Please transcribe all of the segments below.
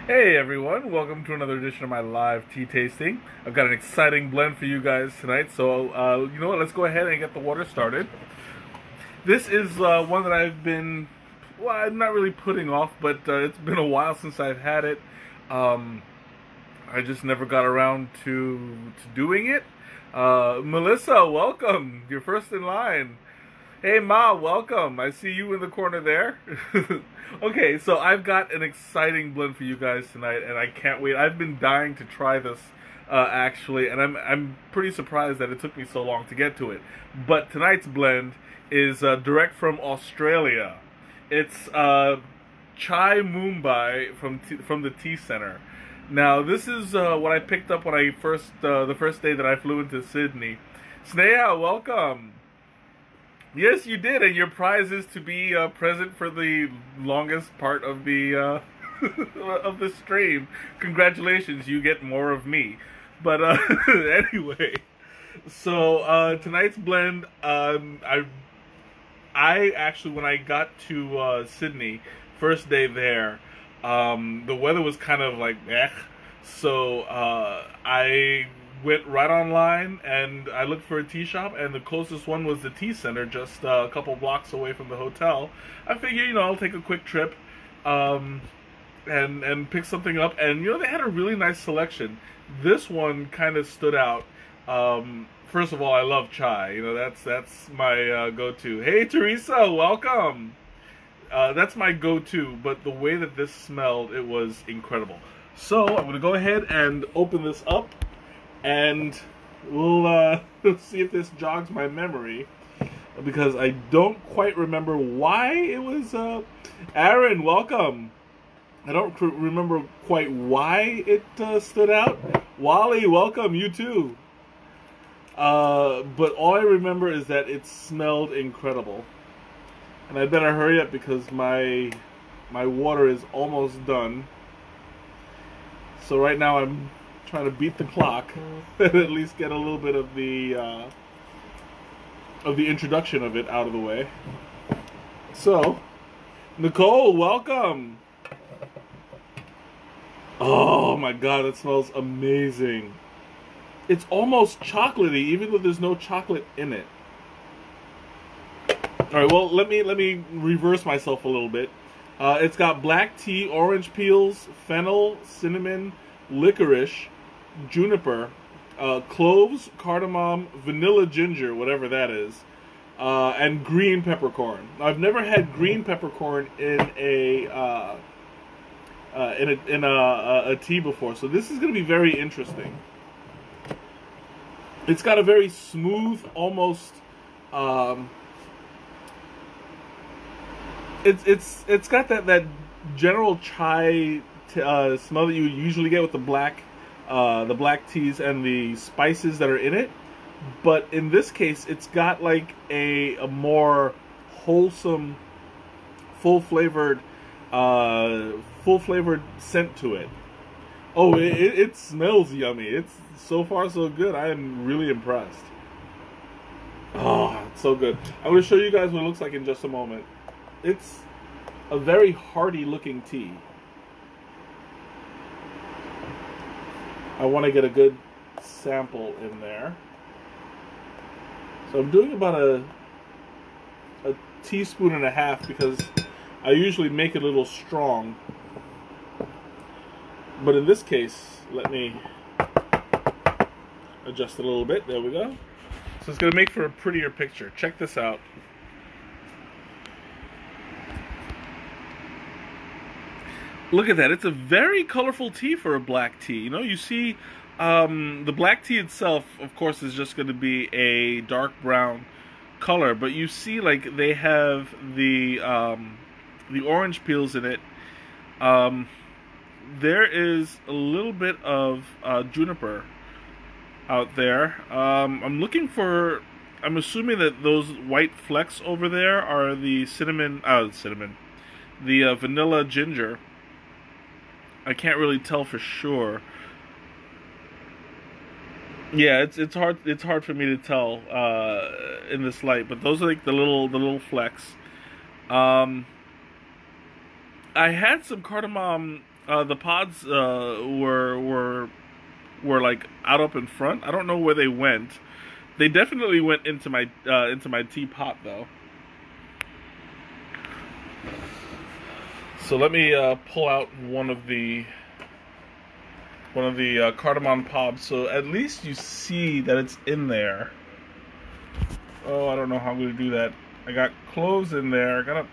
Hey everyone, welcome to another edition of my live tea tasting. I've got an exciting blend for you guys tonight, so you know what, let's go ahead and get the water started. This is one that I've been, well, I'm not really putting off, but it's been a while since I've had it. I just never got around to doing it. Melissa, welcome. You're first in line. Hey Ma, welcome. I see you in the corner there. Okay, so I've got an exciting blend for you guys tonight, and I can't wait. I've been dying to try this, actually, and I'm pretty surprised that it took me so long to get to it. But tonight's blend is direct from Australia. It's Chai Mumbai from the Tea Center. Now, this is what I picked up when I the first day that I flew into Sydney. Sneha, welcome. Yes, you did, and your prize is to be present for the longest part of the of the stream. Congratulations, you get more of me. But anyway, so tonight's blend, I actually, when I got to Sydney, first day there, the weather was kind of like so I went right online and I looked for a tea shop, and the closest one was the Tea Center, just a couple blocks away from the hotel. I figured, I'll take a quick trip and pick something up, and they had a really nice selection. This one kind of stood out. First of all, I love chai. That's my go-to. Hey Teresa, welcome. That's my go-to, but the way that this smelled, it was incredible. So I'm gonna go ahead and open this up, and we'll see if this jogs my memory, because I don't quite remember why it was. Aaron, welcome. I don't remember quite why it stood out. Wally, welcome. You too. But all I remember is that it smelled incredible, and I better hurry up because my water is almost done. So right now I'm trying to beat the clock and at least get a little bit of the introduction of it out of the way. So, Nicole, welcome. Oh my God, that smells amazing. It's almost chocolatey, even though there's no chocolate in it. All right, well, let me reverse myself a little bit. It's got black tea, orange peels, fennel, cinnamon, licorice, juniper, cloves, cardamom, vanilla ginger, whatever that is, and green peppercorn. I've never had green peppercorn in a tea before, so this is going to be very interesting. It's got a very smooth, almost it's got that general chai smell that you usually get with the black teas and the spices that are in it, but in this case, it's got like a more wholesome, full flavored scent to it. Oh, it smells yummy. It's so far so good. I am really impressed. Oh, it's so good. I'm going to show you guys what it looks like in just a moment. It's a very hearty looking tea. I want to get a good sample in there. So I'm doing about a teaspoon and a half, because I usually make it a little strong. But in this case, let me adjust it a little bit. There we go. So it's going to make for a prettier picture. Check this out. Look at that. It's a very colorful tea for a black tea. You see the black tea itself, of course, is just going to be a dark brown color, but you see like they have the orange peels in it. There is a little bit of juniper out there. I'm assuming that those white flecks over there are the the vanilla ginger. I can't really tell for sure. Yeah, it's hard for me to tell in this light, but those are like the little flecks. I had some cardamom. The pods were like out up in front. I don't know where they went. They definitely went into my teapot though. So let me pull out one of the cardamom pods, so at least you see that it's in there. Oh, I don't know how I'm gonna do that. I got cloves in there. I gotta.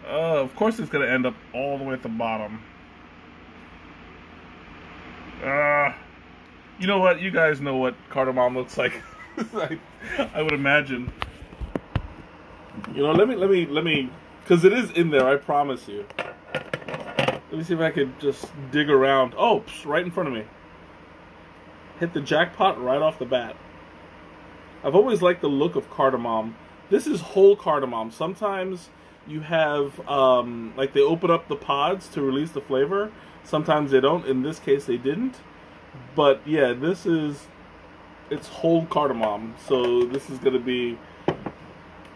Of course, it's gonna end up all the way at the bottom. You know what? You guys know what cardamom looks like. I would imagine. You know, let me, because it is in there. I promise you. Let me see if I could just dig around. Oh, right in front of me. Hit the jackpot right off the bat. I've always liked the look of cardamom. This is whole cardamom. Sometimes you have, like they open up the pods to release the flavor. Sometimes they don't. In this case, they didn't. But yeah, it's whole cardamom. So this is gonna be,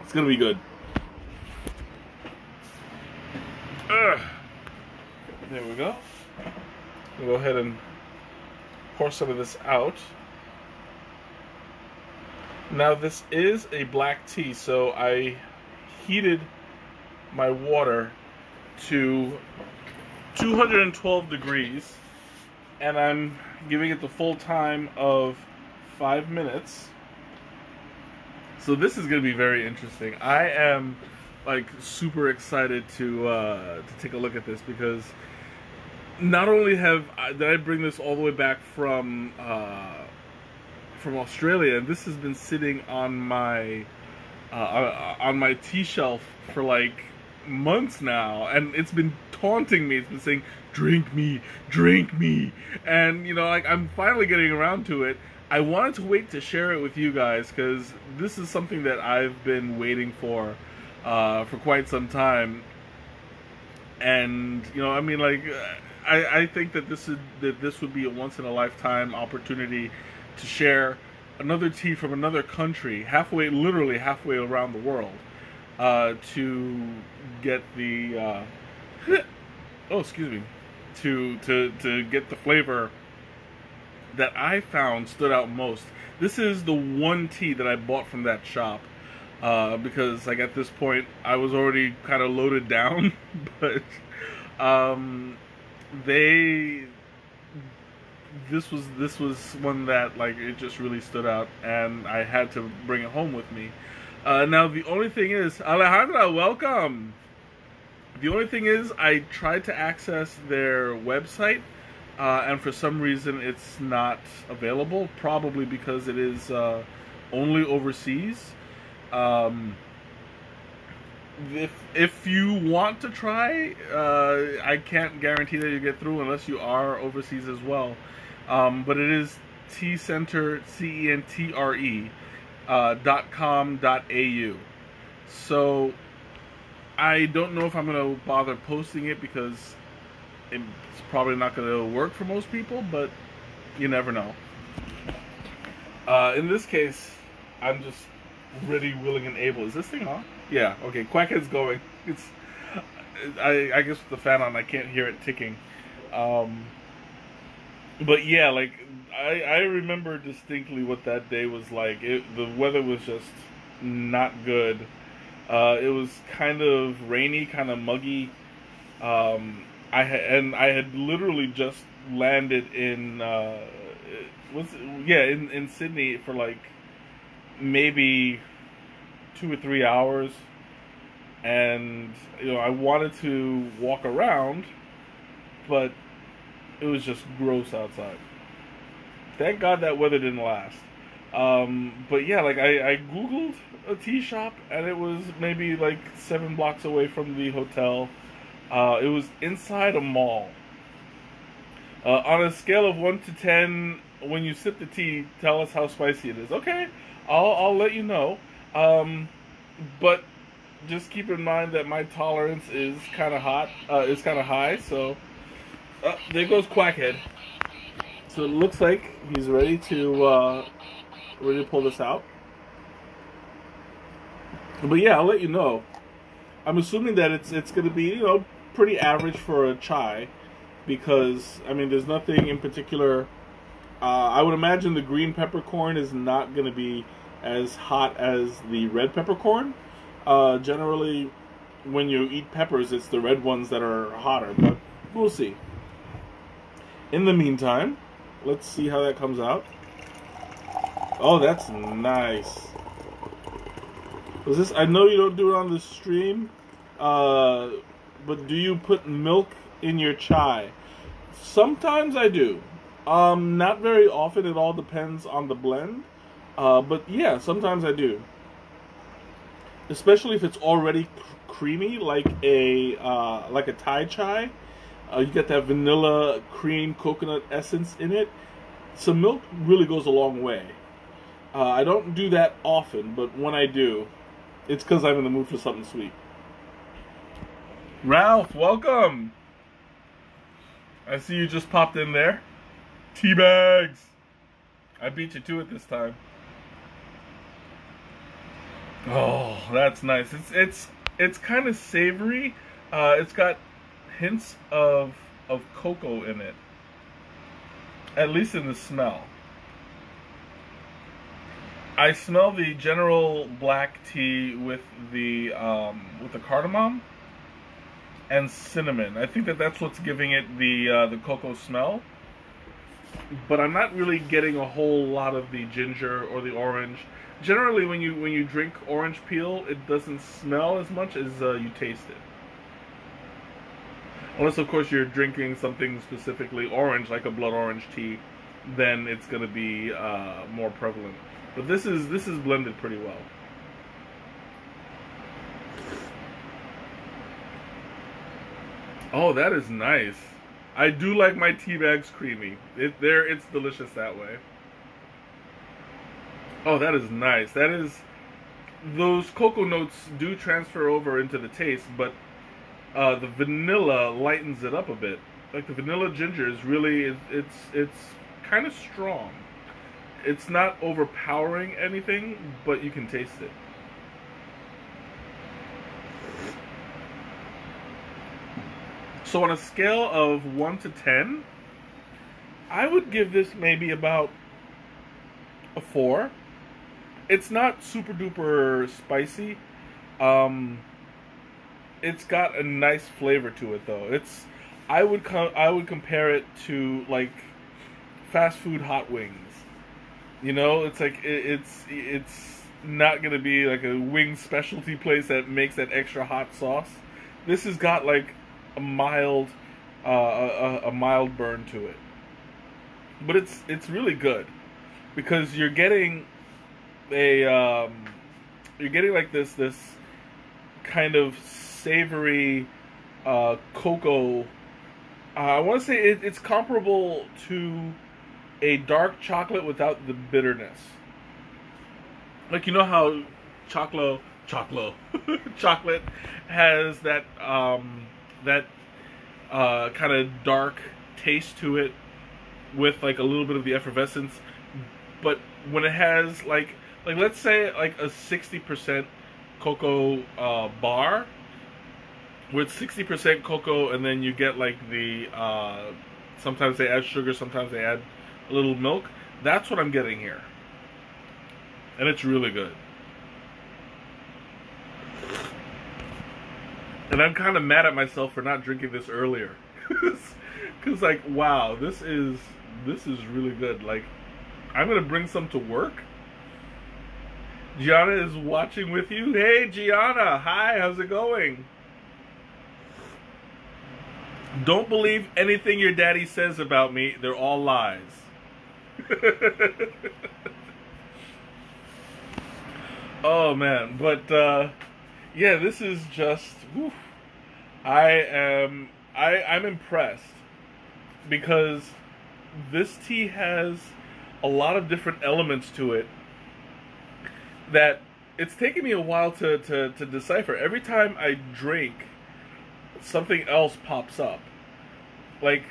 it's gonna be good. There we go. We'll go ahead and pour some of this out. Now this is a black tea, so I heated my water to 212 degrees, and I'm giving it the full time of 5 minutes. So this is going to be very interesting. I am like super excited to take a look at this, because not only did I bring this all the way back from Australia, and this has been sitting on my tea shelf for like months now, and it's been taunting me. It's been saying, drink me, and you know, like, I'm finally getting around to it. I wanted to wait to share it with you guys, because this is something that I've been waiting for quite some time. And you know, I mean, like, I think that this would be a once in a lifetime opportunity to share another tea from another country, literally halfway around the world, to get the to get the flavor that I found stood out most. This is the one tea that I bought from that shop, because like at this point I was already kind of loaded down, but this was one that, like, it just really stood out, and I had to bring it home with me. Now the only thing is, Alejandra, welcome. The only thing is, I tried to access their website, and for some reason it's not available, probably because it is only overseas. If you want to try, I can't guarantee that you get through unless you are overseas as well. But it is tcenter, CENTRE.com.au. So I don't know if I'm going to bother posting it, because it's probably not going to work for most people, but you never know. In this case, I'm just ready, willing, and able. Is this thing on? Yeah, okay, Quackhead's going. It's, I guess with the fan on, I can't hear it ticking. But yeah, like, I remember distinctly what that day was like. The weather was just not good. It was kind of rainy, kind of muggy. I had literally just landed in in Sydney for like maybe 2 or 3 hours, and you know, I wanted to walk around, but it was just gross outside. Thank God that weather didn't last. But yeah, like, I googled a tea shop, and it was maybe like 7 blocks away from the hotel. It was inside a mall. On a scale of 1 to 10, when you sip the tea, tell us how spicy it is. Okay, I'll let you know. But just keep in mind that my tolerance is kind of high. So there goes Quackhead. So it looks like he's ready to pull this out. But yeah, I'll let you know. I'm assuming that it's going to be, you know, pretty average for a chai because, I mean, there's nothing in particular. I would imagine the green peppercorn is not going to be as hot as the red peppercorn. Generally, when you eat peppers, it's the red ones that are hotter, but we'll see. In the meantime, let's see how that comes out. Oh, that's nice. Was this? I know you don't do it on the stream, but do you put milk in your chai? Sometimes I do. Not very often. It all depends on the blend. But yeah, sometimes I do. Especially if it's already creamy, like a Thai chai. You get that vanilla cream coconut essence in it. Some milk really goes a long way. I don't do that often, but when I do, it's because I'm in the mood for something sweet. Ralph, welcome! I see you just popped in there. Tea bags! I beat you to it this time. Oh, that's nice. It's kind of savory. It's got hints of cocoa in it. At least in the smell. I smell the general black tea with the cardamom and cinnamon. I think that's what's giving it the cocoa smell. But I'm not really getting a whole lot of the ginger or the orange. Generally, when you drink orange peel, it doesn't smell as much as you taste it. Unless, of course, you're drinking something specifically orange, like a blood orange tea, then it's going to be more prevalent. But this is blended pretty well. Oh, that is nice. I do like my tea bags creamy. It's delicious that way. Oh, that is nice. Those cocoa notes do transfer over into the taste, but the vanilla lightens it up a bit. Like the vanilla ginger is really, it's kind of strong. It's not overpowering anything, but you can taste it. So on a scale of 1 to 10, I would give this maybe about a 4. It's not super duper spicy. It's got a nice flavor to it though. I would compare it to like fast food hot wings. You know, it's like it's not gonna be like a wing specialty place that makes that extra hot sauce. This has got like a mild burn to it, but it's really good because you're getting like this kind of savory cocoa. I want to say it's comparable to a dark chocolate without the bitterness. Like, you know how chocolate has that kind of dark taste to it with like a little bit of the effervescence, but when it has like let's say like a 60% cocoa bar with 60% cocoa, and then you get like the sometimes they add sugar, sometimes they add a little milk. That's what I'm getting here, and it's really good. And I'm kind of mad at myself for not drinking this earlier, because like, wow, this is really good. Like, I'm gonna bring some to work. Gianna is watching with you. Hey, Gianna, hi, how's it going? Don't believe anything your daddy says about me. They're all lies. Oh man, but yeah, this is just whew. I'm impressed because this tea has a lot of different elements to it that it's taken me a while to decipher. Every time I drink, something else pops up. Like,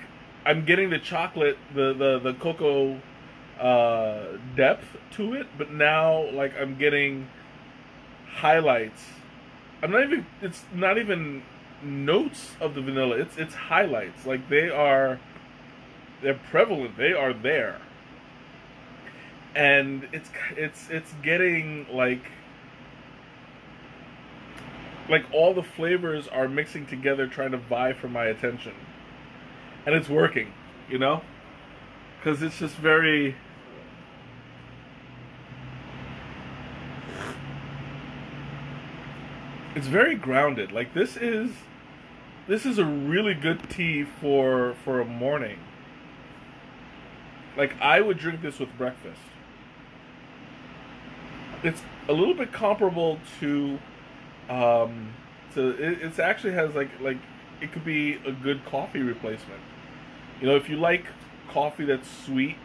I'm getting the chocolate, the cocoa depth to it, but now like I'm getting highlights. It's not even notes of the vanilla. It's highlights. Like they're prevalent. They are there, and it's getting like all the flavors are mixing together, trying to vie for my attention, and it's working. You know, because it's just very. It's very grounded. Like this is a really good tea for a morning. Like I would drink this with breakfast. It's a little bit comparable to it actually has like it could be a good coffee replacement. You know, if you like coffee that's sweet,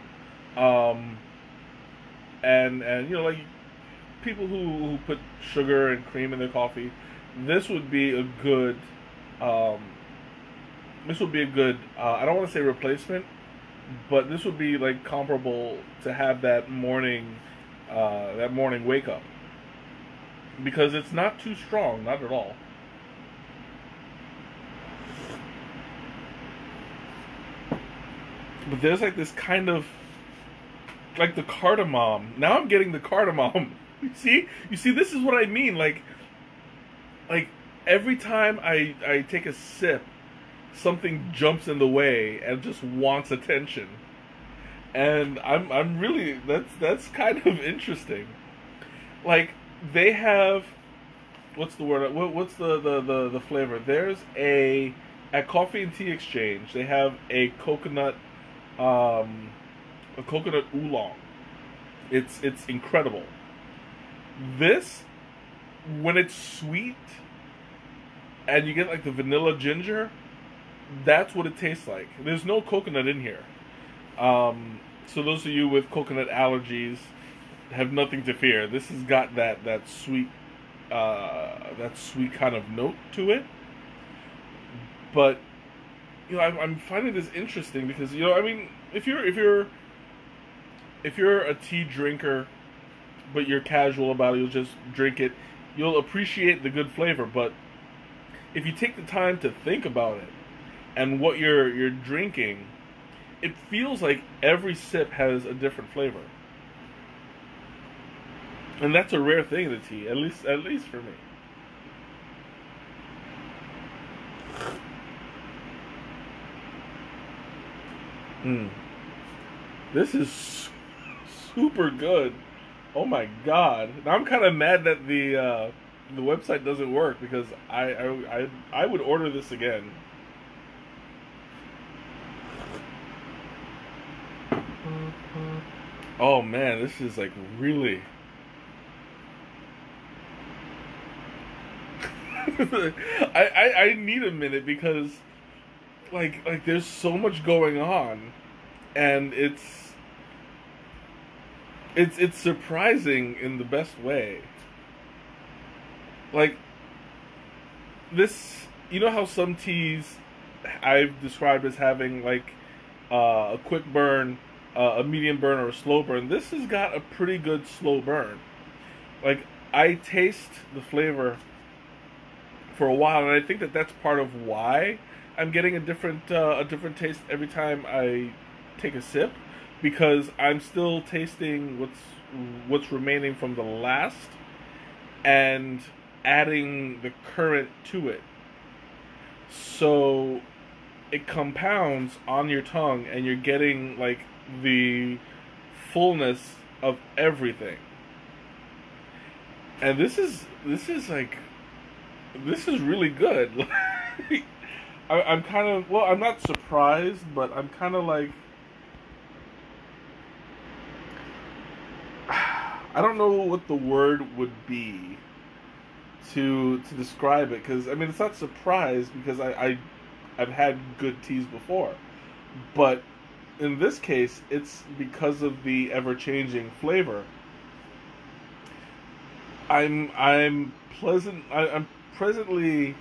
and you know, like people who put sugar and cream in their coffee, this would be a good I don't want to say replacement, but this would be like comparable to have that morning wake up, because it's not too strong, not at all. But there's like this kind of like the cardamom. Now I'm getting the cardamom. You see, this is what I mean. Like every time I take a sip, something jumps in the way and just wants attention. And I'm really, that's kind of interesting. Like they have, what's the word? What's the flavor? There's at Coffee and Tea Exchange, they have a coconut oolong. It's incredible. This, when it's sweet and you get like the vanilla ginger, that's what it tastes like. There's no coconut in here. So those of you with coconut allergies have nothing to fear. This has got that sweet kind of note to it. But you know, I'm finding this interesting because, you know, I mean, if you're a tea drinker, but you're casual about it, you'll just drink it, you'll appreciate the good flavor. But if you take the time to think about it and what you're drinking, it feels like every sip has a different flavor. And that's a rare thing in the tea, at least for me. This is super good. Oh my god! Now I'm kind of mad that the website doesn't work, because I would order this again. Oh man, this is like really. I need a minute, because like there's so much going on, and it's surprising in the best way. Like this, you know how some teas I've described as having like a quick burn, a medium burn, or a slow burn. This has got a pretty good slow burn. Like I taste the flavor for a while, and I think that that's part of why I'm getting a different taste every time I take a sip, because I'm still tasting what's remaining from the last and adding the current to it. So it compounds on your tongue, and you're getting like the fullness of everything. And this is really good. I'm kind of, well, I'm not surprised, but I'm kind of like, I don't know what the word would be to describe it, because I mean, it's not surprise, because I've had good teas before, but in this case it's because of the ever-changing flavor. I'm presently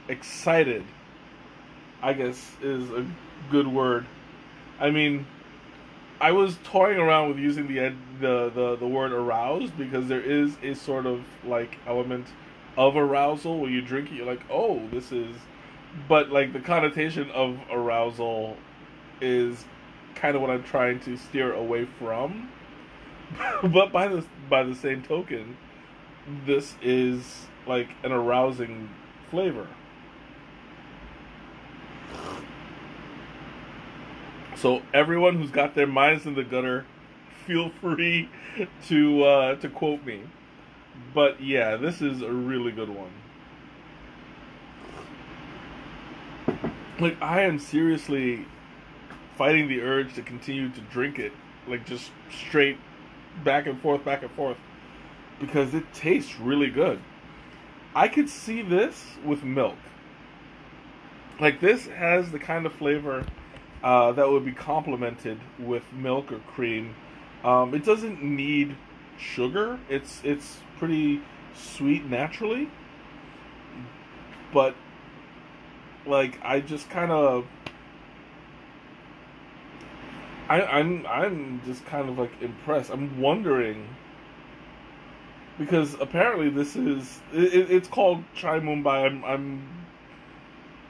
excited, I guess is a good word. I mean, I was toying around with using the word aroused, because there is a sort of like element of arousal. When you drink it, you're like, oh, this is. But like the connotation of arousal is kind of what I'm trying to steer away from. But by the same token, this is like an arousing flavor. So everyone who's got their minds in the gutter, feel free to quote me. But yeah, this is a really good one. Like, I am seriously fighting the urge to continue to drink it, like just straight back and forth, because it tastes really good. I could see this with milk. Like, this has the kind of flavor that would be complemented with milk or cream. It doesn't need sugar. It's pretty sweet naturally. But like, I just kind of I'm just kind of like impressed. I'm wondering, because apparently this is it's called Chai Mumbai.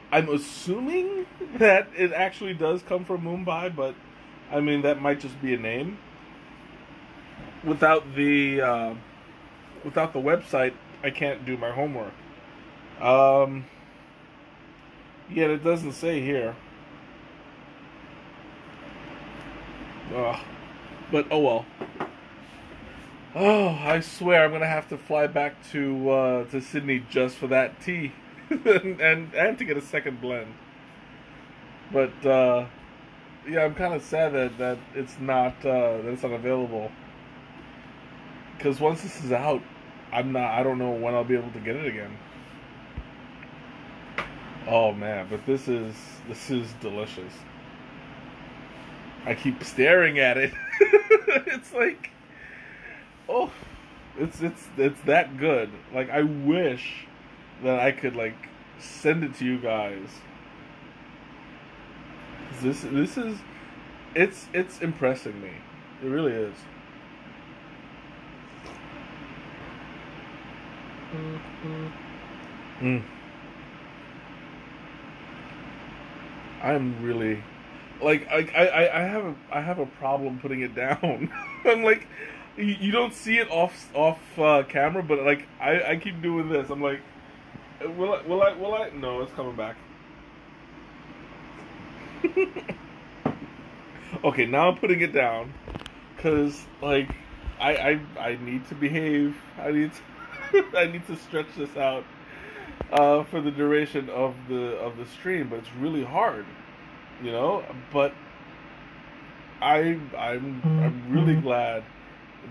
I'm assuming that it actually does come from Mumbai, but I mean, that might just be a name. Without the website, I can't do my homework. Yeah, it doesn't say here. But oh well. Oh, I swear I'm gonna have to fly back to Sydney just for that tea, and to get a second blend. But yeah, I'm kind of sad that it's not available. Because once this is out, I don't know when I'll be able to get it again. Oh man, but this is delicious. I keep staring at it. It's like, oh, it's that good. Like, I wish that I could like send it to you guys. This is it's impressing me. It really is. I'm really like I have a problem putting it down. I'm like, you don't see it off camera, but like I keep doing this. I'm like, will I? No, it's coming back. Okay, now I'm putting it down because like I need to behave. I need to stretch this out for the duration of the stream, but it's really hard, you know. But I'm really glad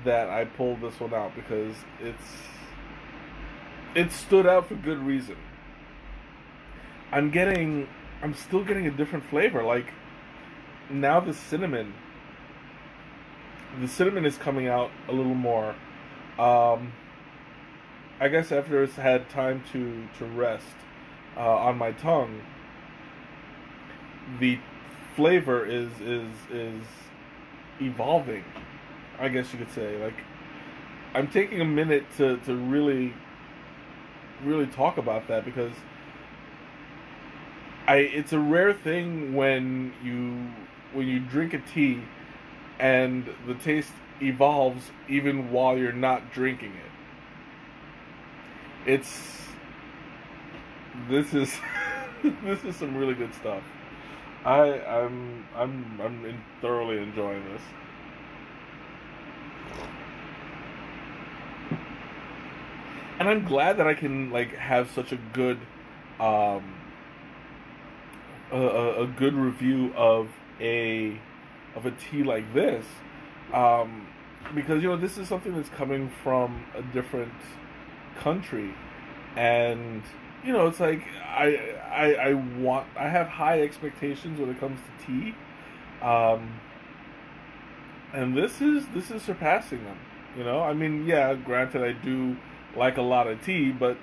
that I pulled this one out because it stood out for good reason. I'm still getting a different flavor. Like, now the cinnamon is coming out a little more. I guess after it's had time to rest on my tongue, the flavor is evolving, I guess you could say. Like, I'm taking a minute to really talk about that because it's a rare thing when you drink a tea and the taste evolves even while you're not drinking it. This is some really good stuff. I'm thoroughly enjoying this. And I'm glad that I can like have such a good a good review of a tea like this, because you know, this is something that's coming from a different country, and you know, it's like I have high expectations when it comes to tea, and this is surpassing them. You know, I mean, yeah, granted, I do like a lot of tea, but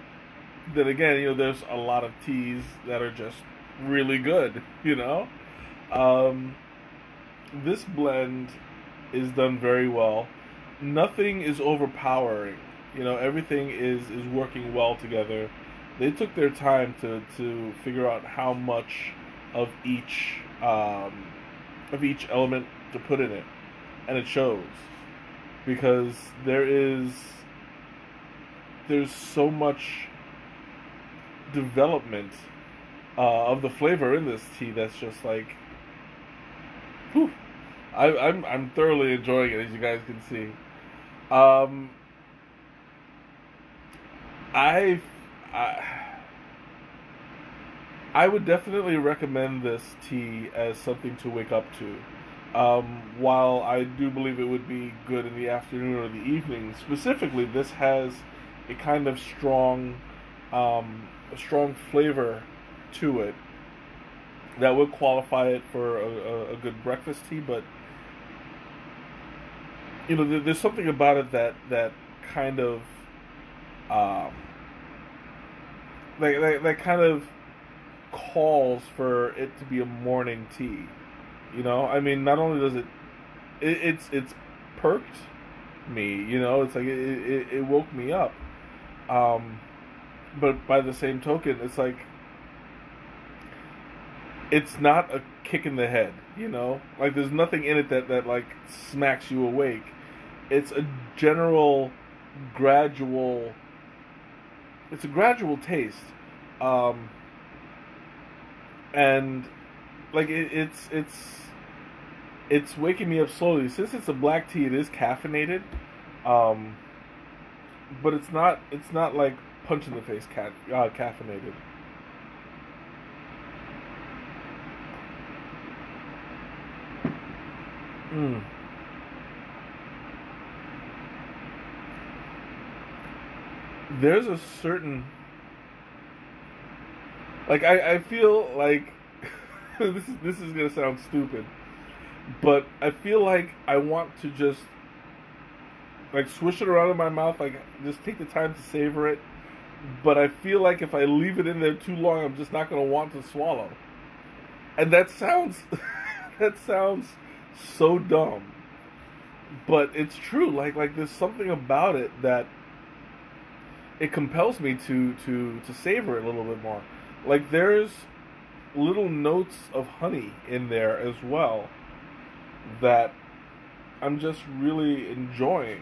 then again, you know, there's a lot of teas that are just really good. You know, this blend is done very well. Nothing is overpowering. You know, everything is working well together. They took their time to figure out how much of each element to put in it, and it shows because there's so much development of the flavor in this tea that's just like, whew, I'm thoroughly enjoying it, as you guys can see. Um, I, I I would definitely recommend this tea as something to wake up to. While I do believe it would be good in the afternoon or the evening, specifically, this has a kind of a strong flavor to it that would qualify it for a good breakfast tea. But you know, there's something about it that kind of um, that kind of calls for it to be a morning tea. You know, I mean, not only does it's perked me. You know, it's like it woke me up. Um, but by the same token, it's like it's not a kick in the head. You know, like there's nothing in it that like smacks you awake. It's a general, gradual. It's a gradual taste. And like it's waking me up slowly. Since it's a black tea, it is caffeinated, um, but it's not like punch in the face caffeinated. Mm. There's a certain like I feel like this is gonna sound stupid, but I feel like I want to just like swish it around in my mouth, like just take the time to savor it. But I feel like if I leave it in there too long, I'm just not gonna want to swallow. And that sounds that sounds so dumb, but it's true. Like there's something about it that it compels me to savor it a little bit more. Like there's little notes of honey in there as well that I'm just really enjoying.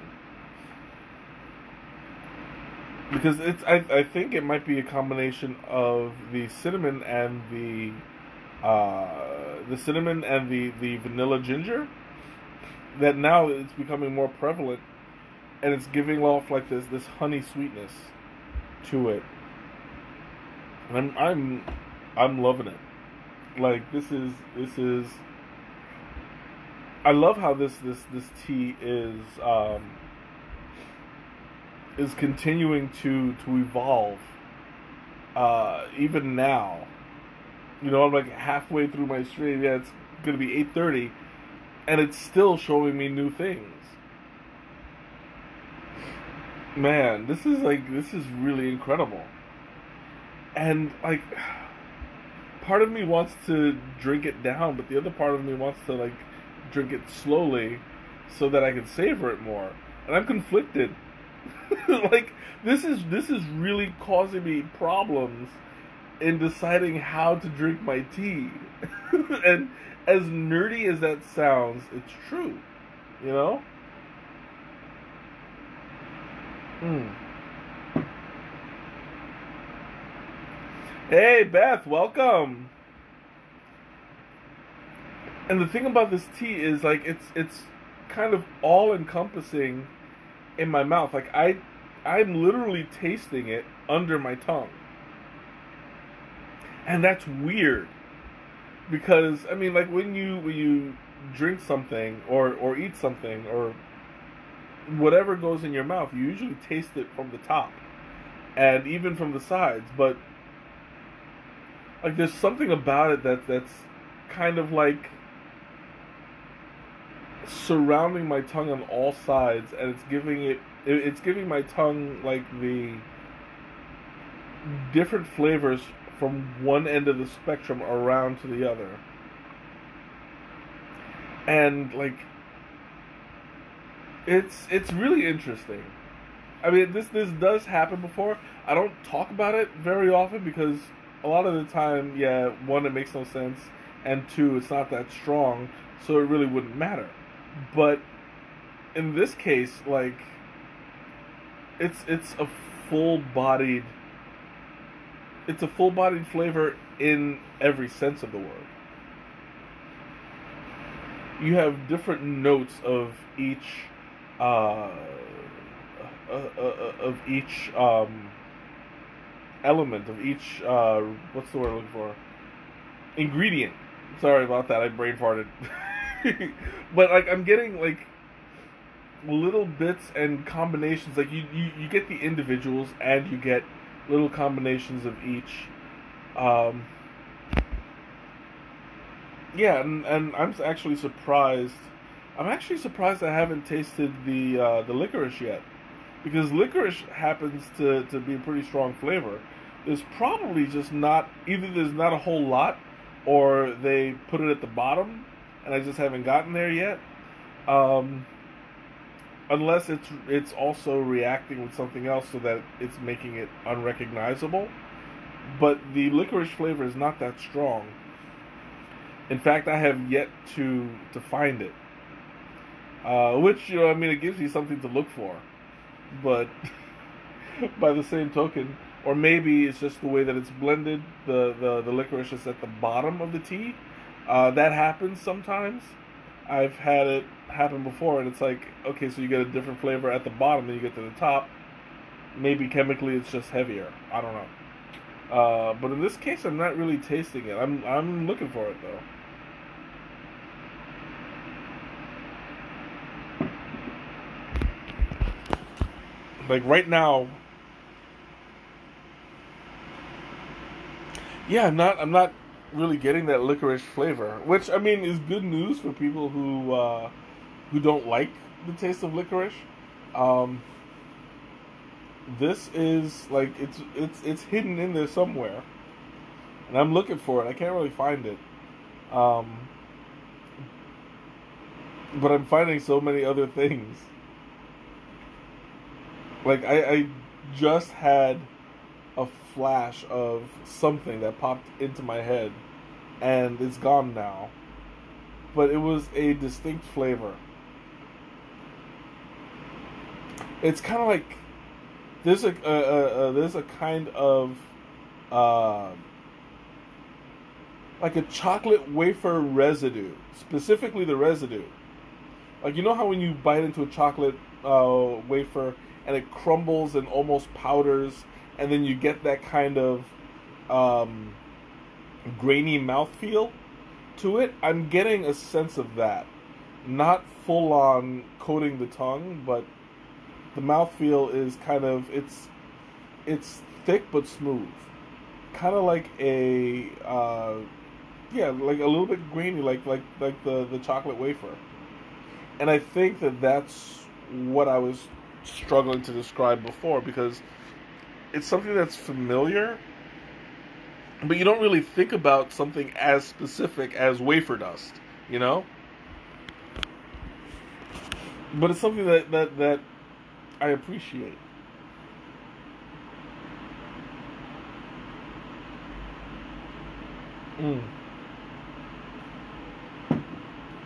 Because I think it might be a combination of the cinnamon and the vanilla ginger that now it's becoming more prevalent, and it's giving off like this honey sweetness to it. And I'm loving it. Like this is I love how this tea is continuing to evolve. Even now, you know, I'm like halfway through my stream. Yeah, it's gonna be 8:30, and it's still showing me new things. Man, this is really incredible. And like, part of me wants to drink it down, but the other part of me wants to like drink it slowly so that I can savor it more. And I'm conflicted. Like this is really causing me problems in deciding how to drink my tea. And as nerdy as that sounds, it's true. You know? Mm. Hey Beth, welcome. And the thing about this tea is like it's kind of all encompassing in my mouth. Like I'm literally tasting it under my tongue. And that's weird. Because I mean, like when you drink something or eat something or whatever goes in your mouth, you usually taste it from the top and even from the sides. But like there's something about it that's kind of like surrounding my tongue on all sides, and it's giving my tongue like the different flavors from one end of the spectrum around to the other. And like it's really interesting. I mean, this does happen before. I don't talk about it very often because a lot of the time, yeah, one, it makes no sense, and two, it's not that strong, so it really wouldn't matter. But in this case, like, it's a full-bodied, it's a full-bodied flavor in every sense of the word. You have different notes of each element of each what's the word I'm looking for? Ingredient. Sorry about that. I brain farted. But like I'm getting like little bits and combinations. Like you get the individuals and you get little combinations of each. Yeah, and I'm actually surprised. I'm actually surprised I haven't tasted the licorice yet, because licorice happens to be a pretty strong flavor. There's probably just not, either there's not a whole lot, or they put it at the bottom, and I just haven't gotten there yet. Unless it's also reacting with something else so that it's making it unrecognizable. But the licorice flavor is not that strong. In fact, I have yet to find it. Which, you know, I mean, it gives you something to look for. But by the same token, or maybe it's just the way that it's blended, the licorice is at the bottom of the tea. That happens sometimes. I've had it happen before, and it's like, okay, so you get a different flavor at the bottom than you get to the top. Maybe chemically it's just heavier. I don't know. But in this case, I'm not really tasting it. I'm looking for it though. Like right now, yeah, I'm not really getting that licorice flavor, which I mean is good news for people who don't like the taste of licorice. This is like it's hidden in there somewhere, and I'm looking for it. I can't really find it, but I'm finding so many other things. Like I just had a flash of something that popped into my head, and it's gone now. But it was a distinct flavor. It's kind of like there's a kind of like a chocolate wafer residue, specifically the residue. Like, you know how when you bite into a chocolate wafer and it crumbles and almost powders, and then you get that kind of grainy mouthfeel to it? I'm getting a sense of that. Not full on coating the tongue, but the mouthfeel is kind of, it's thick but smooth. Kind of like a, yeah, like a little bit grainy, like the chocolate wafer. And I think that's what I was struggling to describe before, because it's something that's familiar, but you don't really think about something as specific as wafer dust, you know? But it's something that I appreciate. And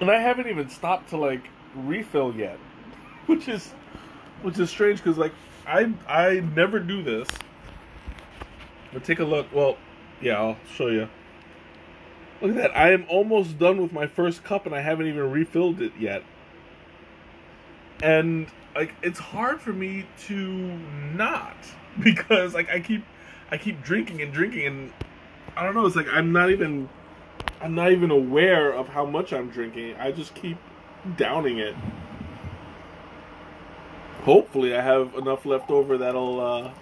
I haven't even stopped to like refill yet, which is strange, because like I never do this. But take a look. Well, yeah, I'll show you. Look at that. I am almost done with my first cup, and I haven't even refilled it yet. And like, it's hard for me to not, because like I keep drinking and drinking, and I don't know. It's like I'm not even aware of how much I'm drinking. I just keep downing it. Hopefully I have enough left over that'll,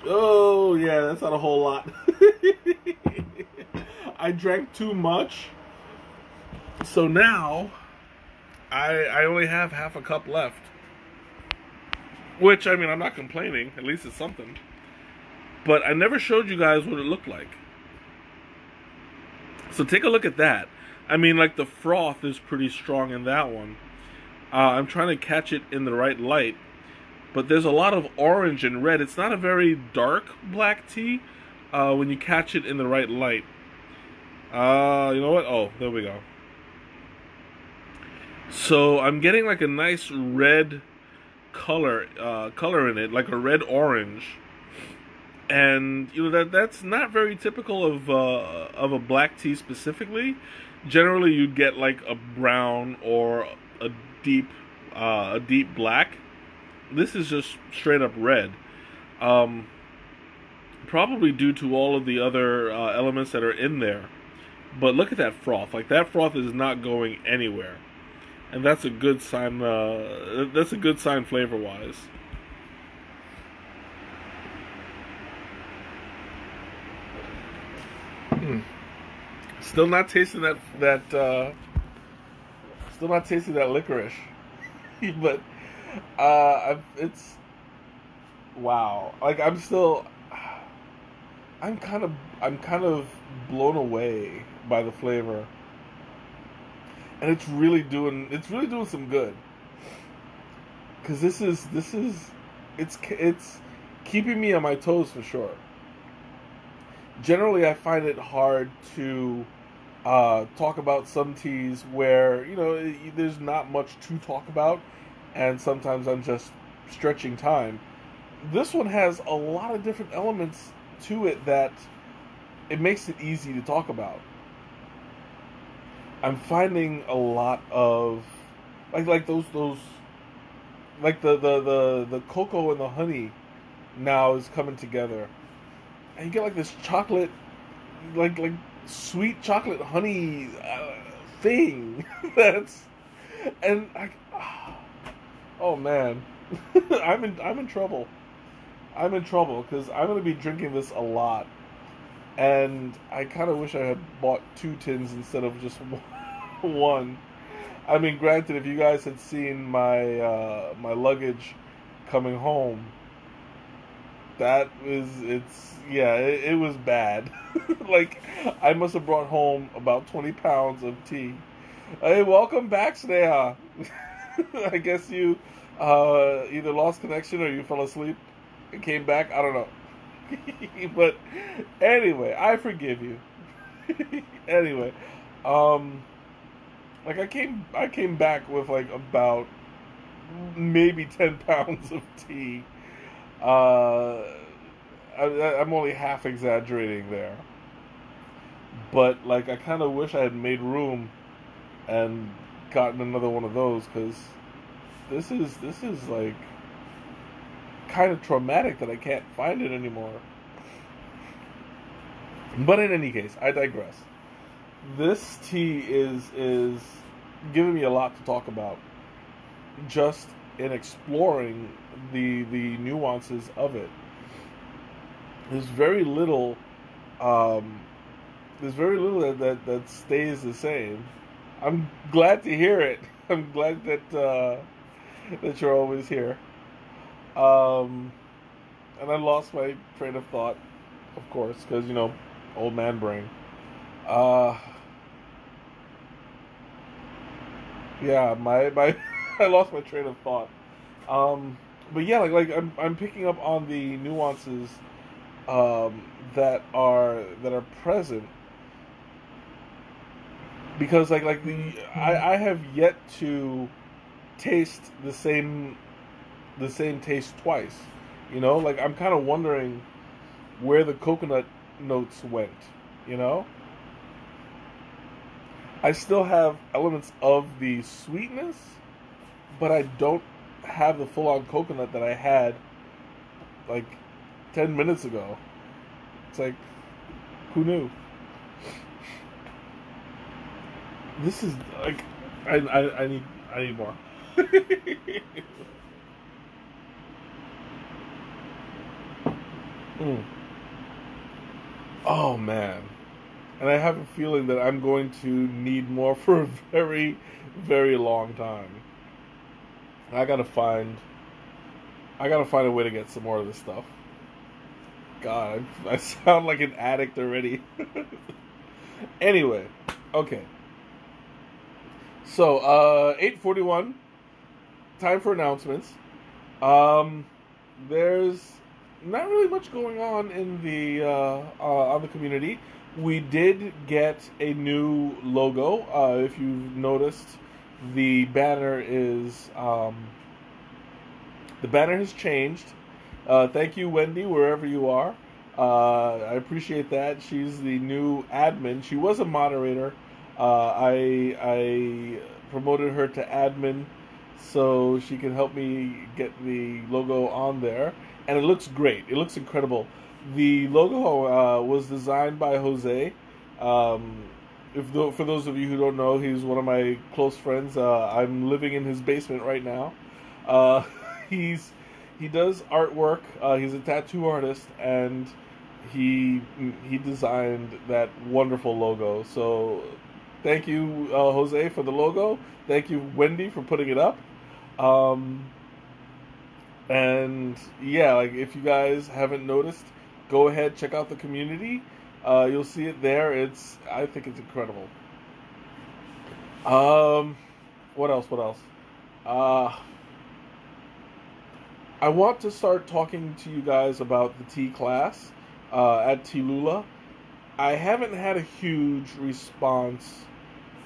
oh yeah, that's not a whole lot. I drank too much. So now, I only have half a cup left. Which, I mean, I'm not complaining. At least it's something. But I never showed you guys what it looked like. So take a look at that. I mean, like, the froth is pretty strong in that one. I'm trying to catch it in the right light. but there's a lot of orange and red. It's not a very dark black tea when you catch it in the right light. You know what? Oh, there we go. So I'm getting like a nice red color in it, like a red orange. And you know that's not very typical of a black tea specifically. Generally, you'd get like a brown or a deep black. This is just straight up red. Probably due to all of the other elements that are in there. But look at that froth. Like, that froth is not going anywhere, and that's a good sign. That's a good sign flavor-wise. Still not tasting that still not tasting that licorice, but it's wow. Like, I'm kind of blown away by the flavor, and it's really doing some good. Because this is it's keeping me on my toes for sure. Generally, I find it hard to talk about some teas where, you know, there's not much to talk about, and sometimes I'm just stretching time. This one has a lot of different elements to it that it makes it easy to talk about. I'm finding a lot of like those like the cocoa and the honey now is coming together. And you get like this chocolate, like sweet chocolate honey thing. And oh man, I'm in trouble. I'm in trouble because I'm gonna be drinking this a lot, and I kind of wish I had bought 2 tins instead of just one. I mean, granted, if you guys had seen my my luggage coming home, it was bad. Like, I must have brought home about 20 pounds of tea. Hey, welcome back, Sneha. I guess you either lost connection or you fell asleep and came back. I don't know. But anyway, I forgive you. Anyway, like I came back with like about maybe 10 pounds of tea. I'm only half exaggerating there, but like I kind of wish I had made room and gotten another one of those, because this is like kind of traumatic that I can't find it anymore. But in any case, I digress. This tea is giving me a lot to talk about, just in exploring the nuances of it. There's very little that stays the same. I'm glad to hear it. I'm glad that that you're always here. And I lost my train of thought, of course, because, you know, old man brain. Yeah, my I lost my train of thought. But yeah, like I'm picking up on the nuances that are present, because I have yet to taste the same taste twice. You know, like I'm kind of wondering where the coconut notes went. You know, I still have elements of the sweetness, but I don't have the full-on coconut that I had like 10 minutes ago. It's like, who knew? This is like, I need more. Oh man. And I have a feeling that I'm going to need more for a very, very long time. I gotta find a way to get some more of this stuff. God, I sound like an addict already. Anyway, okay. So, 8:41. Time for announcements. Um, there's not really much going on in the on the community. We did get a new logo. If you've noticed, the banner is the banner has changed. Thank you, Wendy, wherever you are. I appreciate that. She's the new admin. She was a moderator. I promoted her to admin so she can help me get the logo on there, and it looks great. It looks incredible. The logo was designed by Jose. For those of you who don't know, he's one of my close friends. I'm living in his basement right now. Uh, he does artwork. He's a tattoo artist, and he designed that wonderful logo. So thank you, Jose, for the logo. Thank you, Wendy, for putting it up. And yeah, like if you guys haven't noticed, go ahead, check out the community. You'll see it there. I think it's incredible. What else? What else? I want to start talking to you guys about the tea class at Tilula. I haven't had a huge response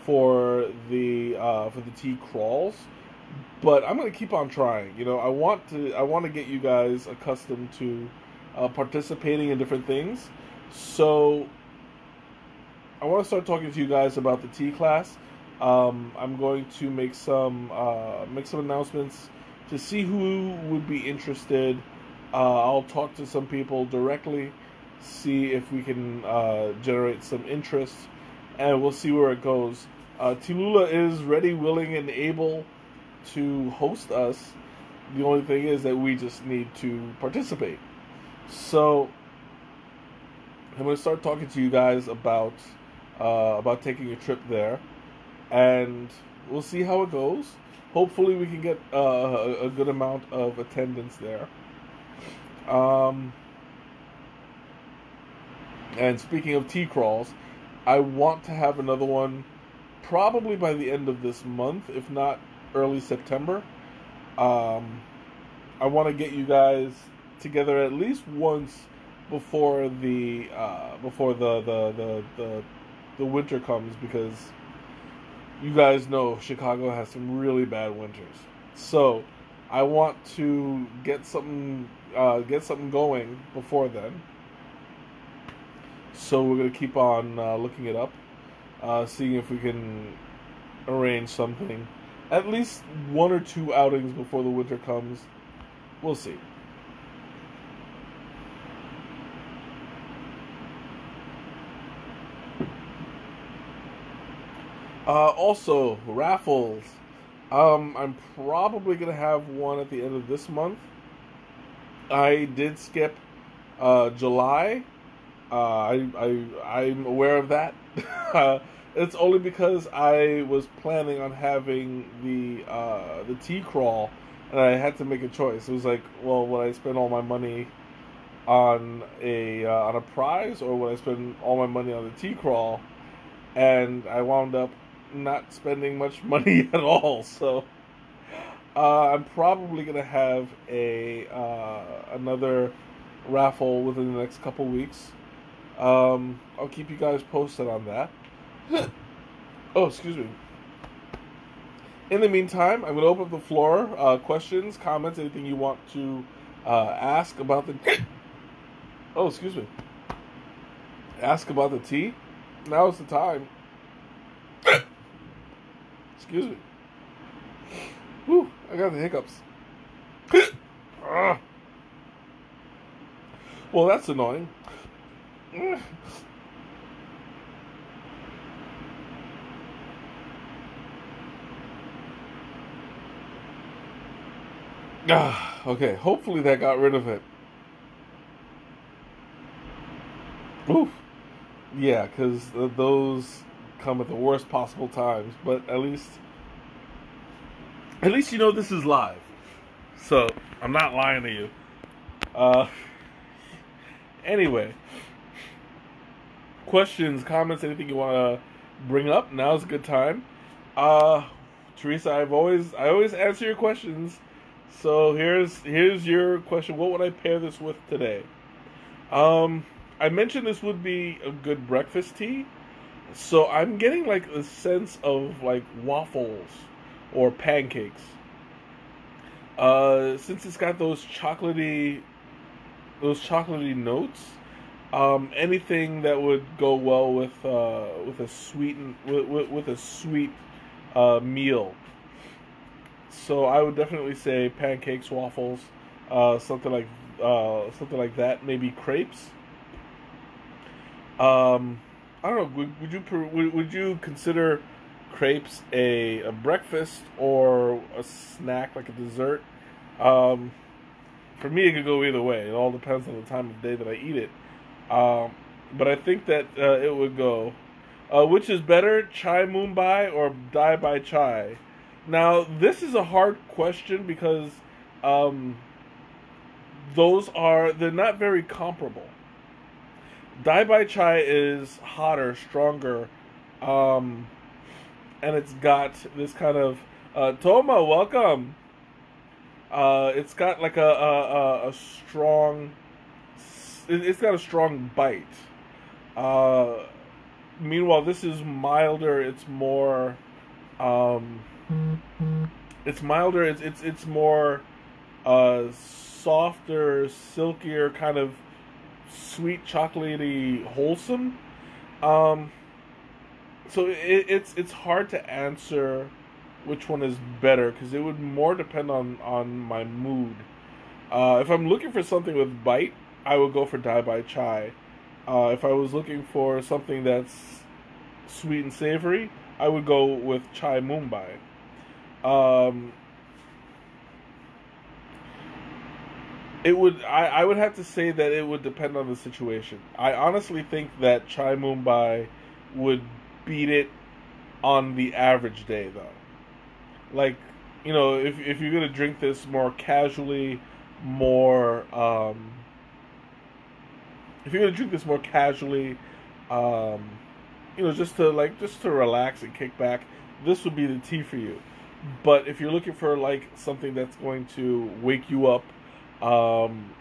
for the tea crawls, but I'm gonna keep on trying. You know, I want to get you guys accustomed to participating in different things. So I want to start talking to you guys about the tea class. I'm going to make some announcements to see who would be interested. I'll talk to some people directly, see if we can generate some interest, and we'll see where it goes. Tilula is ready, willing, and able to host us. The only thing is that we just need to participate. So I'm going to start talking to you guys about taking a trip there, and we'll see how it goes. Hopefully, we can get a good amount of attendance there. And speaking of tea crawls, I want to have another one probably by the end of this month, if not early September. I want to get you guys together at least once before the winter comes, because you guys know Chicago has some really bad winters. So I want to get something going before then. So we're gonna keep on looking it up, seeing if we can arrange something, at least 1 or 2 outings before the winter comes. We'll see. Also, raffles. I'm probably gonna have one at the end of this month. I did skip July. I'm aware of that. It's only because I was planning on having the tea crawl, and I had to make a choice. It was like, well, would I spend all my money on a prize, or would I spend all my money on the tea crawl? And I wound up not spending much money at all. So I'm probably gonna have another raffle within the next couple weeks. I'll keep you guys posted on that. Oh, excuse me. In the meantime, I'm going to open up the floor. Questions, comments, anything you want to ask about the... Oh, excuse me. Ask about the tea. Now's the time. Excuse me. Whew, I got the hiccups. Well, that's annoying. Okay, hopefully that got rid of it. Oof. Yeah, because those come at the worst possible times. But at least you know this is live. So, I'm not lying to you. Anyway. Questions, comments, anything you want to bring up, now's a good time. Teresa, I always answer your questions. So here's your question. What would I pair this with today? Um, I mentioned this would be a good breakfast tea. So I'm getting like a sense of like waffles or pancakes. Since it's got those chocolatey notes, anything that would go well with a with a sweet meal. So I would definitely say pancakes, waffles, something like that. Maybe crepes. I don't know. Would you consider crepes a breakfast or a snack, like a dessert? Um, for me, it could go either way. It all depends on the time of day that I eat it. Um, but I think that it would go. Which is better, chai Mumbai or dai by chai? Now, this is a hard question because um, they're not very comparable. Dai by chai is hotter, stronger, um, and it's got this kind of Toma, welcome. It's got like a strong. It's got a strong bite. Uh, Meanwhile, this is milder. It's more. Um, it's milder. It's more softer, silkier, kind of sweet, chocolatey, wholesome. Um, so it's hard to answer which one is better because it would more depend on my mood. If I'm looking for something with bite, I would go for Dai by Chai. If I was looking for something that's sweet and savory, I would go with Chai Mumbai. Um, I would have to say that it would depend on the situation. I honestly think that Chai Mumbai would beat it on the average day though. Like, if you're gonna drink this more casually, more if you're gonna drink this more casually, um, just to relax and kick back, this would be the tea for you. But if you're looking for like something that's going to wake you up, um,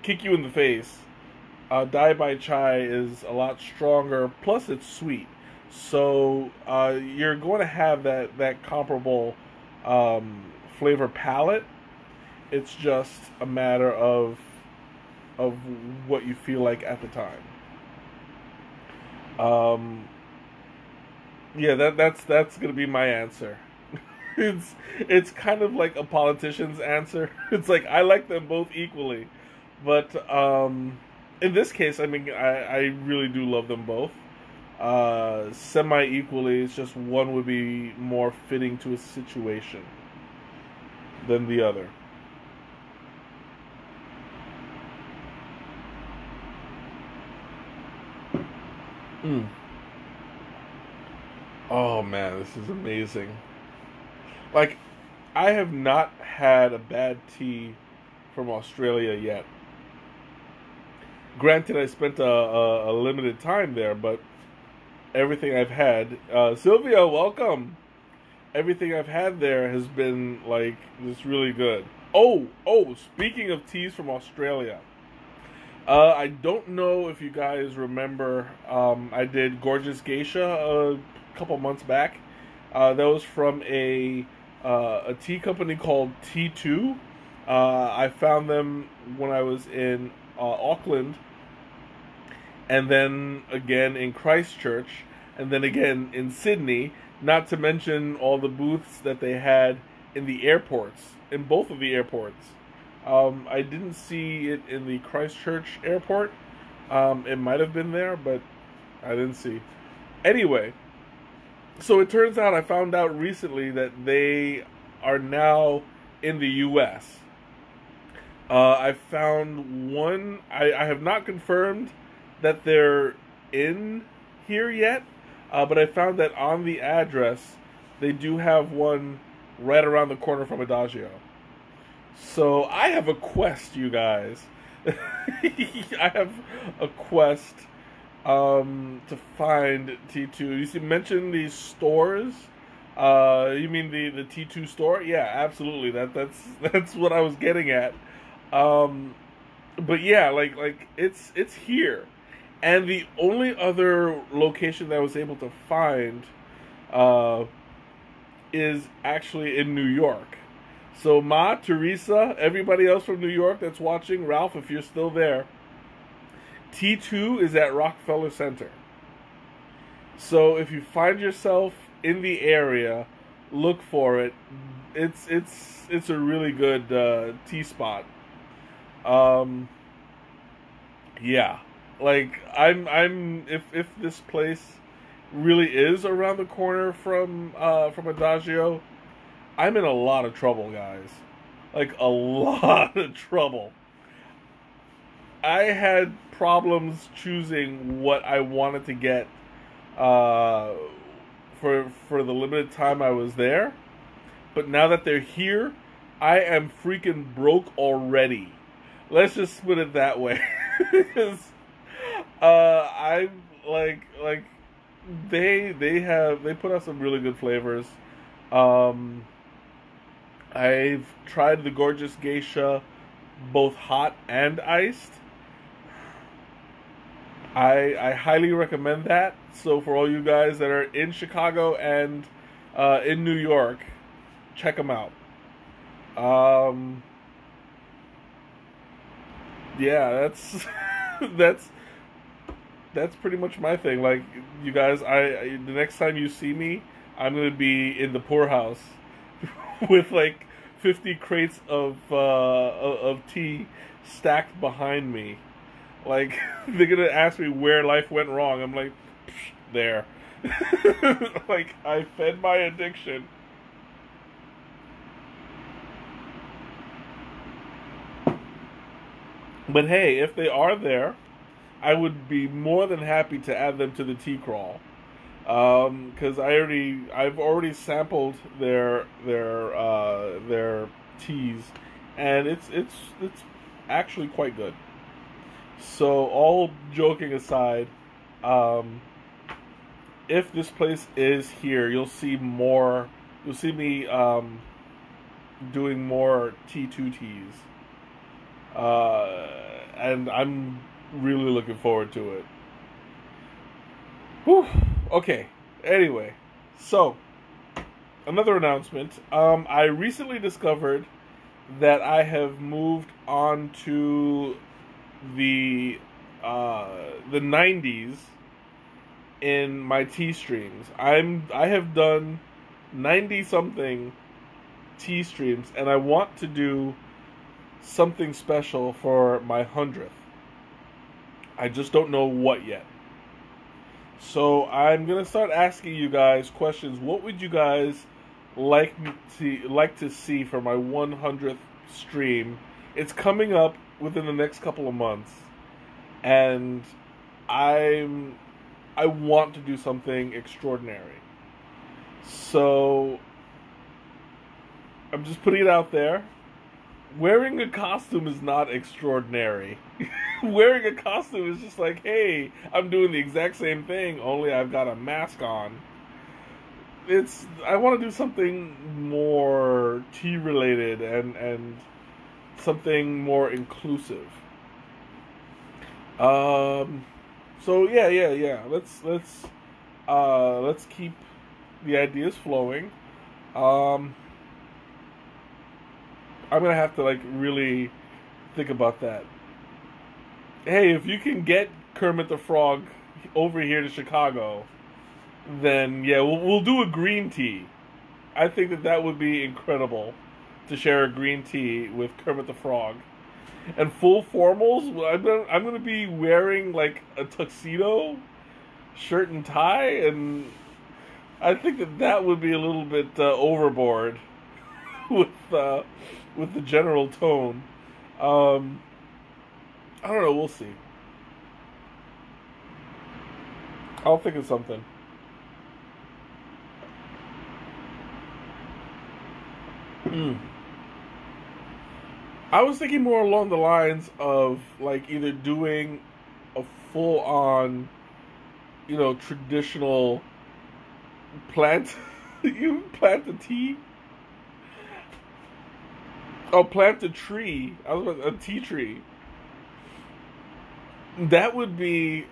kick you in the face, Dai by Chai is a lot stronger. Plus, it's sweet, so you're going to have that comparable flavor palette. It's just a matter of what you feel like at the time. Um, yeah, that's gonna be my answer. It's kind of like a politician's answer. It's like I like them both equally, but in this case, I mean, I really do love them both. Semi equally. It's just one would be more fitting to a situation than the other. Mm. Oh man, this is amazing. Like, I have not had a bad tea from Australia yet. Granted, I spent a limited time there, but everything I've had, Sylvia, welcome. Everything I've had there has been like just really good. Oh, speaking of teas from Australia, I don't know if you guys remember. I did Gorgeous Geisha a couple months back. That was from a tea company called T2. I found them when I was in Auckland, and then again in Christchurch, and then again in Sydney. Not to mention all the booths that they had in the airports, in both of the airports. I didn't see it in the Christchurch airport. It might have been there, but I didn't see. Anyway, so it turns out I found out recently that they are now in the U.S. I found one. I have not confirmed that they're in here yet, but I found that on the address they do have one right around the corner from Adagio. So I have a quest, you guys. I have a quest to find T2. You see, mention these stores You mean the T2 store? Yeah, absolutely. That's what I was getting at. Um, but yeah, like it's here, and the only other location that I was able to find uh, is actually in New York. So Ma, Teresa, everybody else from New York that's watching, Ralph, if you're still there, T2 is at Rockefeller Center. So if you find yourself in the area, look for it. It's a really good tea spot. Um, yeah, like I'm if this place really is around the corner from Adagio, I'm in a lot of trouble, guys. Like a lot of trouble. I had problems choosing what I wanted to get uh, for the limited time I was there. But now that they're here, I am freaking broke already. Let's just put it that way. Because I'm like they put out some really good flavors. Um, I've tried the gorgeous geisha, both hot and iced. I highly recommend that. So for all you guys that are in Chicago and in New York, check them out. Um, yeah, that's that's that's pretty much my thing. Like you guys, the next time you see me, I'm gonna be in the poorhouse with like 50 crates of tea stacked behind me. Like they're gonna ask me where life went wrong. I'm like, there. Like I fed my addiction. But hey, if they are there, I would be more than happy to add them to the tea crawl. Because I've already sampled their teas, and it's actually quite good. So all joking aside, um, if this place is here, you'll see more. You'll see me doing more T2 teas, and I'm really looking forward to it. Whew. Okay. Anyway, so another announcement. I recently discovered that I have moved on to the uh, the 90s in my tea streams. I have done 90 something tea streams, and I want to do something special for my 100th. I just don't know what yet. So I'm gonna start asking you guys questions. What would you guys like to see for my 100th stream? It's coming up within the next couple of months, and I want to do something extraordinary. So I'm just putting it out there. Wearing a costume is not extraordinary. Wearing a costume is just like, hey, I'm doing the exact same thing, only I've got a mask on. I want to do something more tea related and something more inclusive. So yeah. Let's keep the ideas flowing. I'm gonna have to like really think about that. Hey, if you can get Kermit the Frog over here to Chicago, then yeah, we'll do a green tea. I think that would be incredible to share a green tea with Kermit the Frog. And full formals, I'm gonna be wearing like a tuxedo, shirt and tie, and I think that would be a little bit overboard with the general tone. I don't know. We'll see. I'll think of something. Mm. I was thinking more along the lines of like either doing a full-on, traditional plant You plant a tea? Oh, plant a tree. I was about a tea tree. That would be,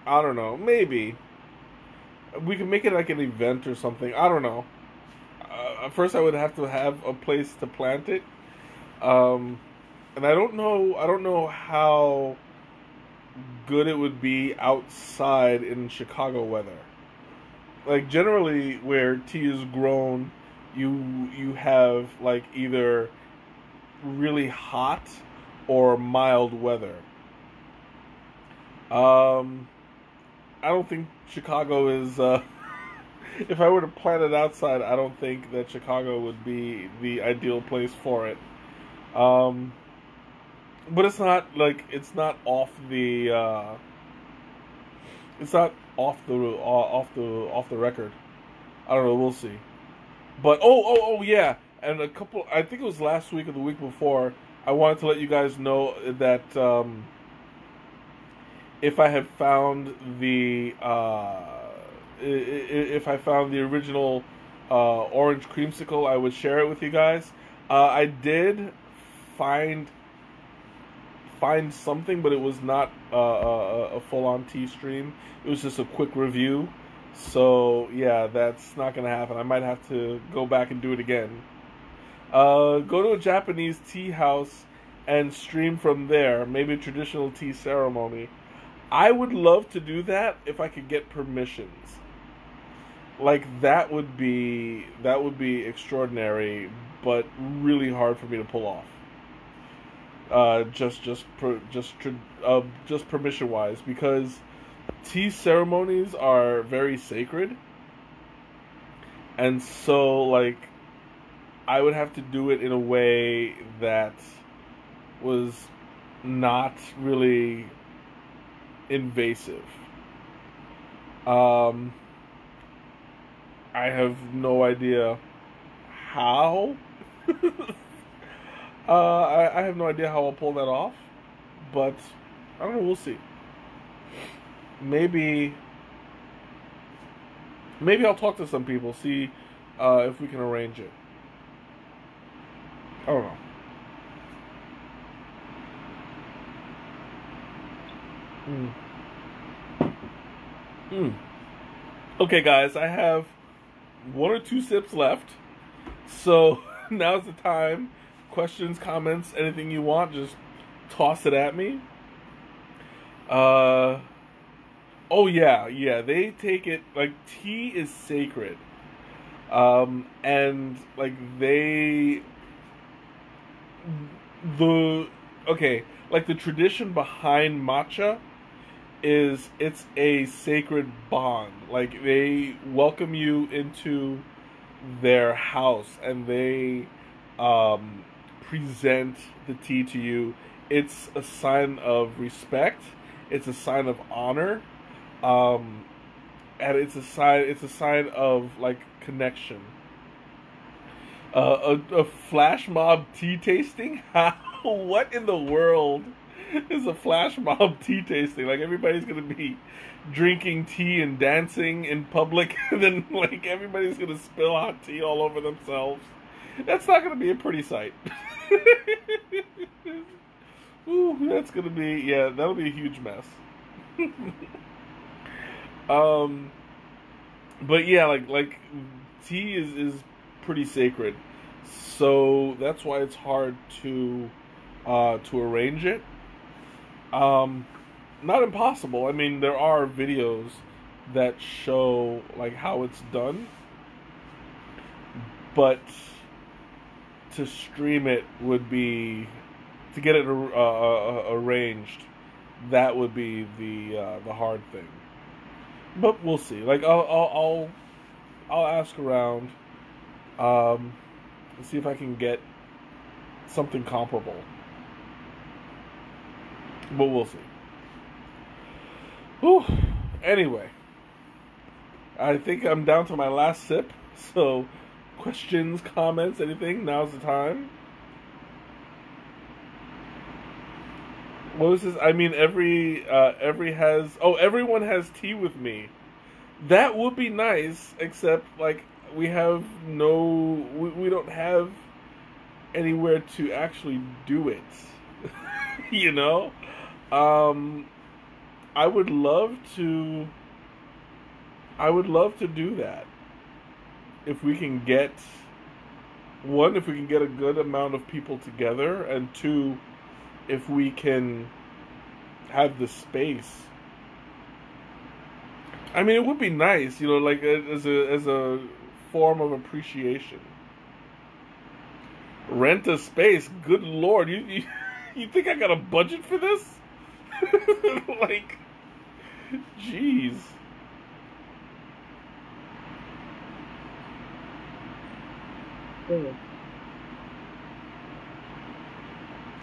I don't know, maybe. We can make it like an event or something. I don't know. First, I would have to have a place to plant it. And I don't know. I don't know how good it would be outside in Chicago weather. Like generally, where tea is grown, you have like either really hot or mild weather. I don't think Chicago is. If I were to plant it outside, I don't think that Chicago would be the ideal place for it. But it's not like it's not off the record. I don't know. We'll see. But oh yeah, and I think it was last week or the week before. I wanted to let you guys know that if I had found if I found the original orange creamsicle, I would share it with you guys. I did find something, but it was not a full-on tea stream. It was just a quick review. So yeah, that's not gonna happen. I might have to go back and do it again. Go to a Japanese tea house and stream from there. Maybe a traditional tea ceremony. I would love to do that if I could get permissions. Like that would be extraordinary, but really hard for me to pull off. Just permission wise, because tea ceremonies are very sacred, and so like I would have to do it in a way that was not really invasive. I have no idea how. I have no idea how I'll pull that off, but I don't know. We'll see. Maybe I'll talk to some people, see if we can arrange it. I don't know. Okay, guys, I have 1 or 2 sips left, so now's the time. Questions, comments, anything you want, just toss it at me. Oh yeah, they take it like tea is sacred. And like like the tradition behind matcha is it's a sacred bond. Like they welcome you into their house and they present the tea to you. It's a sign of respect. It's a sign of honor, and it's a sign of like connection. A flash mob tea tasting? What in the world is a flash mob tea tasting? Like everybody's gonna be drinking tea and dancing in public, and then like everybody's gonna spill hot tea all over themselves. That's not gonna be a pretty sight. Ooh, that's gonna be, yeah, that'll be a huge mess. But yeah, like tea is pretty sacred, so that's why it's hard to arrange it. Not impossible. I mean, there are videos that show like how it's done, but to stream it would be, to get it arranged, that would be the hard thing. But we'll see. Like I'll ask around, and see if I can get something comparable. But we'll see. Whew. Anyway, I think I'm down to my last sip. So, questions, comments, anything? Now's the time. What was this? I mean, everyone has tea with me. That would be nice, except like we have we don't have anywhere to actually do it. You know, um, I would love to. I would love to do that if we can get one, if we can get a good amount of people together, and two, if we can have the space. I mean, it would be nice, like as a form of appreciation. Rent a space. Good lord, you think I got a budget for this? Like, jeez.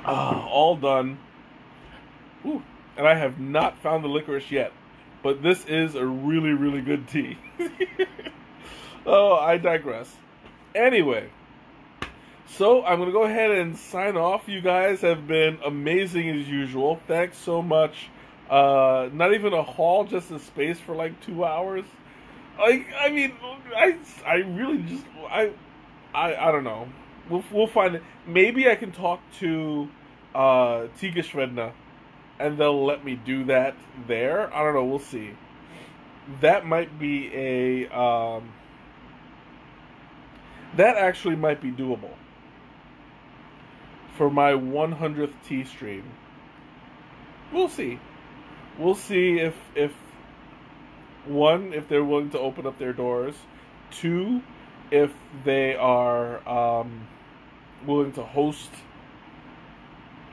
All done. Ooh, and I have not found the licorice yet, but this is a really, really good tea. Oh, I digress. Anyway, so I'm going to go ahead and sign off. You guys have been amazing as usual. Thanks so much. Not even a haul, just a space for like 2 hours. Like, I mean, I really just, I don't know. We'll find it. Maybe I can talk to Tigerschwedna, and they'll let me do that there. I don't know. We'll see. That might be that actually might be doable for my 100th tea stream. We'll see. We'll see if one, if they're willing to open up their doors. Two, if they are willing to host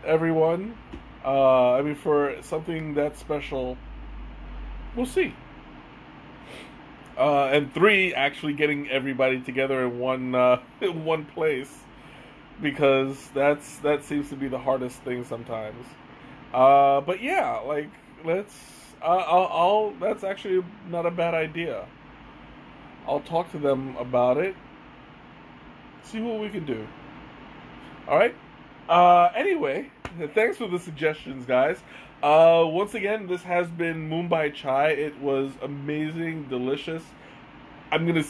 everyone. I mean, for something that special, we'll see. And three, actually getting everybody together in one in one place, because that seems to be the hardest thing sometimes. But yeah, like, let's. I'll. That's actually not a bad idea. I'll talk to them about it. See what we can do. All right. Anyway, thanks for the suggestions, guys. Once again, this has been Mumbai Chai. It was amazing, delicious. I'm gonna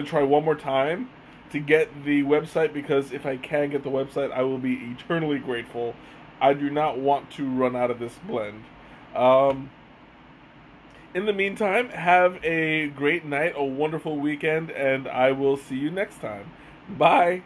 try one more time to get the website, because if I can get the website, I will be eternally grateful. I do not want to run out of this blend. In the meantime, have a great night, a wonderful weekend, and I will see you next time. Bye.